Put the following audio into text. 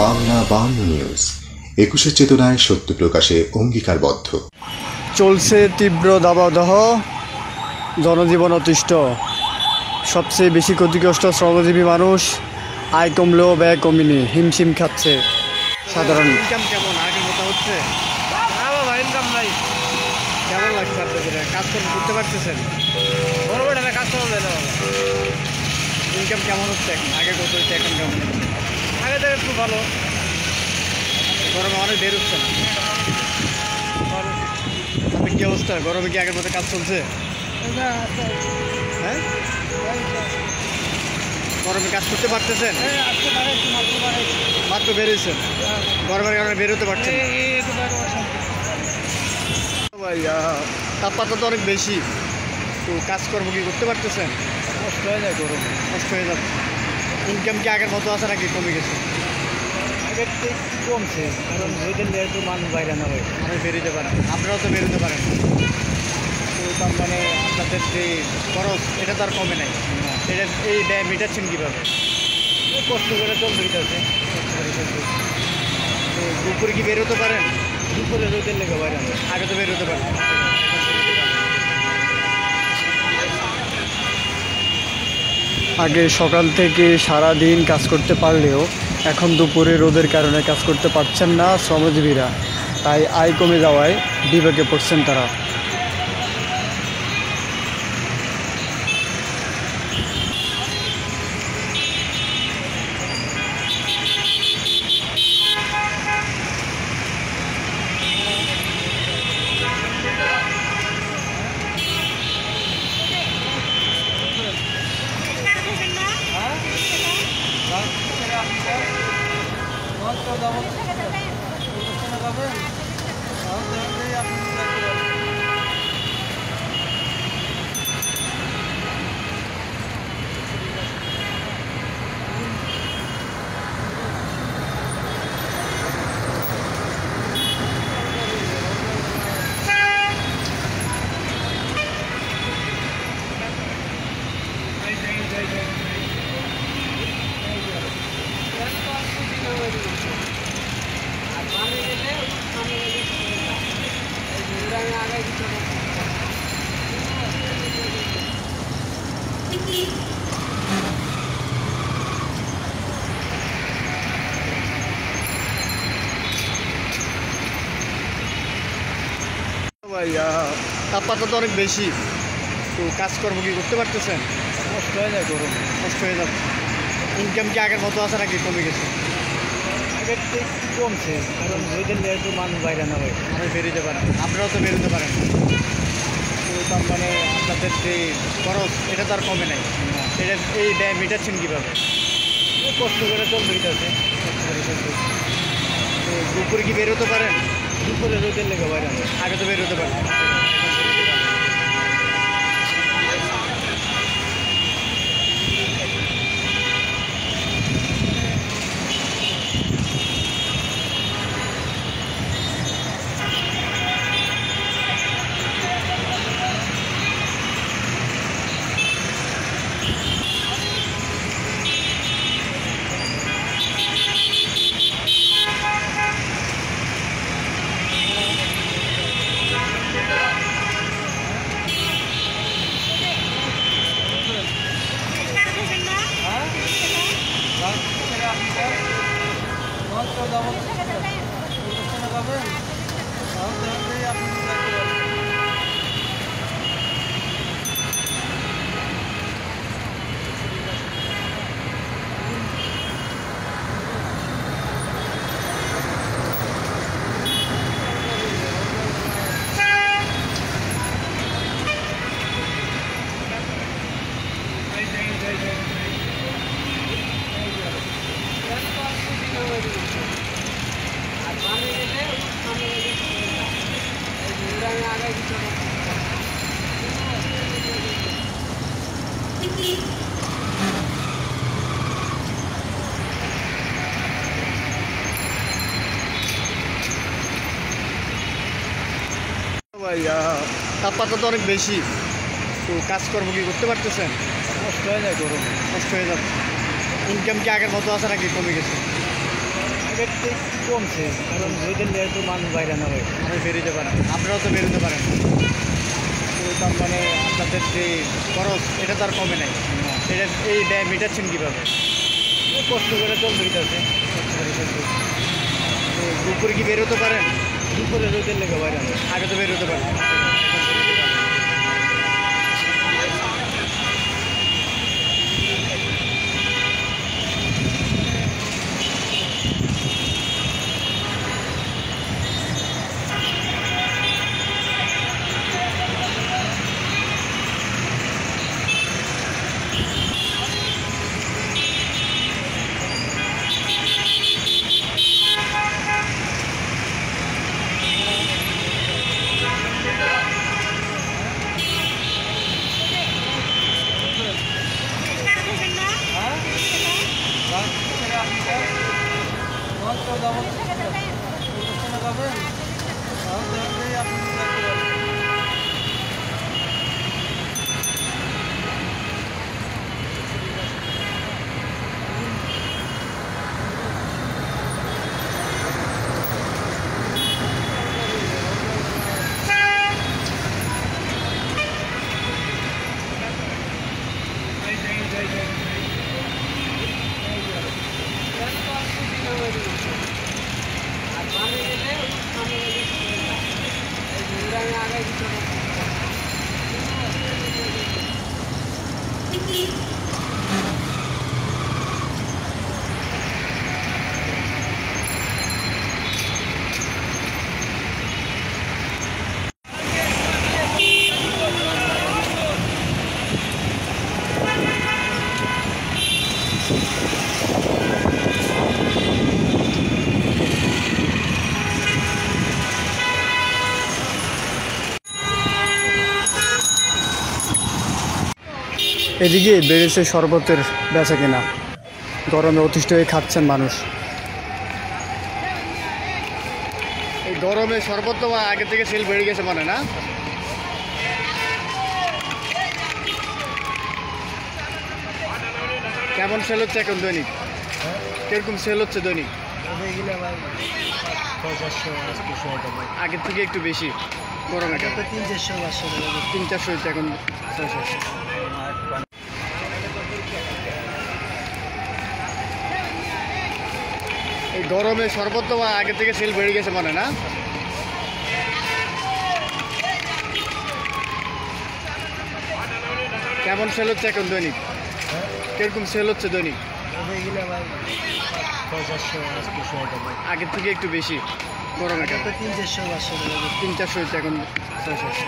Bangla Bangla news ২১ চেতনায় সত্য প্রকাশে অঙ্গীকারবদ্ধ। চলছে তীব্র দাবদাহ, জনজীবন অতিষ্ঠ। সবচেয়ে বেশি ক্ষতিগ্রস্ত শ্রমজীবী মানুষ। আয় কমলেও ব্যয় কমেনি, হিমশিম খাচ্ছে সাধারণ। ইনকাম কেমন আগের মতো হচ্ছে? বাবা ইনকাম নাই। কেমন লাগছে আপনাদের? কাজকর্ম করতে পারতেছেন? বড় বড় কাজ করা যায় না। ইনকাম কেমন হচ্ছে এখন? আগে কত হচ্ছে, এখন কেমন? আগে থেকে একটু ভালো। গরমে অনেক বের হচ্ছে না। আপনি কি অবস্থা? গরমে কি আগের মতো কাজ চলছে? হ্যাঁ, গরমে কাজ করতে পারতেছেন? মাত্র বেরিয়েছেন, গরমের কারণে বেরোতে পারছেন? ভাইয়া তাপমাত্রা তো অনেক বেশি, তো কাজকর্ম কি করতে পারতেছেন? কষ্ট হয়ে যায়, গরম কষ্ট হয়ে যাচ্ছে। ইনকাম কি আগের মতো আছে নাকি কমে গেছে? আগের থেকে কমছে, কারণ দুদিন একটু মানুষ বাইরে না হয়, মানুষ বেরোতে পারেন, আপনারাও তো বেরোতে পারেন। তো তার মানে আপনাদের যে খরচ এটা তো আর কমে নাই। এটা এই ব্যয় মেটাচ্ছেন কীভাবে? কষ্ট করে চলতে হইতেছে। তো দুপুরে কি বেরোতে পারেন? দুপুরে রোদের লেগে বাইরে না। আগে তো বেরোতে পারেন। আগে সকাল থেকে সারা দিন কাজ করতে পারলেও এখন দুপুরে রোদের কারণে কাজ করতে পারছেন না শ্রমজীবীরা। তাই আয় কমে যাওয়ায় বিপাকে পড়ছেন তারা। ভাইয়া তাপমাত্রা তো অনেক বেশি, তো কাজকর্ম কি করতে পারতেছেন? কষ্ট হয়ে যায়, গরম কষ্ট হয়ে যাচ্ছে। ইনকাম কি আগের মতো আছে নাকি কমে গেছে? আগের থেকে কমছে, কারণ দুদিন একটু মানুষ বাইরে না হয়, মানুষ বেরোতে পারেন, আপনারাও তো বেরোতে পারেন। তো তার মানে আপনাদের যে খরচ এটা তো আর কমে নাই। এটা এই ব্যয় মেটাচ্ছেন কীভাবে? কষ্ট করে চলতে হইতেছে। তো দুপুরে কি বেরোতে পারেন? দুপুরে রোদের লেগে বাইরে না। আগে তো বেরোতে পারেন। ভাইয়া তাপমাত্রা তো অনেক বেশি, তো কাজকর্ম কি করতে পারতেছেন? কষ্ট হয়ে যায়, গরম কষ্ট হয়ে যাচ্ছে। ইনকাম কি আগের মতো আছে নাকি কমে গেছে? আগের থেকে একটু কমছে, কারণ রোদের লেগে তো মানুষ বাইরে না হয়। মানুষ বেরোতে পারে, আপনারাও তো বেরোতে পারেন, তো তার মানে আপনাদের যে খরচ এটা তো আর কমে নাই। এটা এই ব্যয় মেটাচ্ছেন কীভাবে? কষ্ট করে চলতে দিতেছে, কষ্ট করে চলতে। তো দুপুরে কি বেরোতে পারেন? দুপুরে রোদের লেগে বাইরে না। আগে তো বেরোতে পারেন। এদিকে বেড়েছে শরবতের বেচা কেনা, গরমে অতিষ্ঠ হয়ে খাচ্ছেন মানুষ। এই গরমে শরবত তো আগে থেকে সেল বেড়ে গেছে মানে না? কেমন সেল হচ্ছে এখন দৈনিক? কিরকম সেল হচ্ছে দৈনিক? আগের থেকে একটু বেশি গরমে কেন? 300-400 হচ্ছে এখন 600। এই গরমে শরবত তো আগে থেকে সেল বেড়ে গেছে মানে না? কেমন সেল হচ্ছে এখন দৈনিক? কিরকম সেল হচ্ছে দৈনিক? আগের থেকে একটু বেশি গরমে কেন? 300-400 300-400 হচ্ছে এখন 600।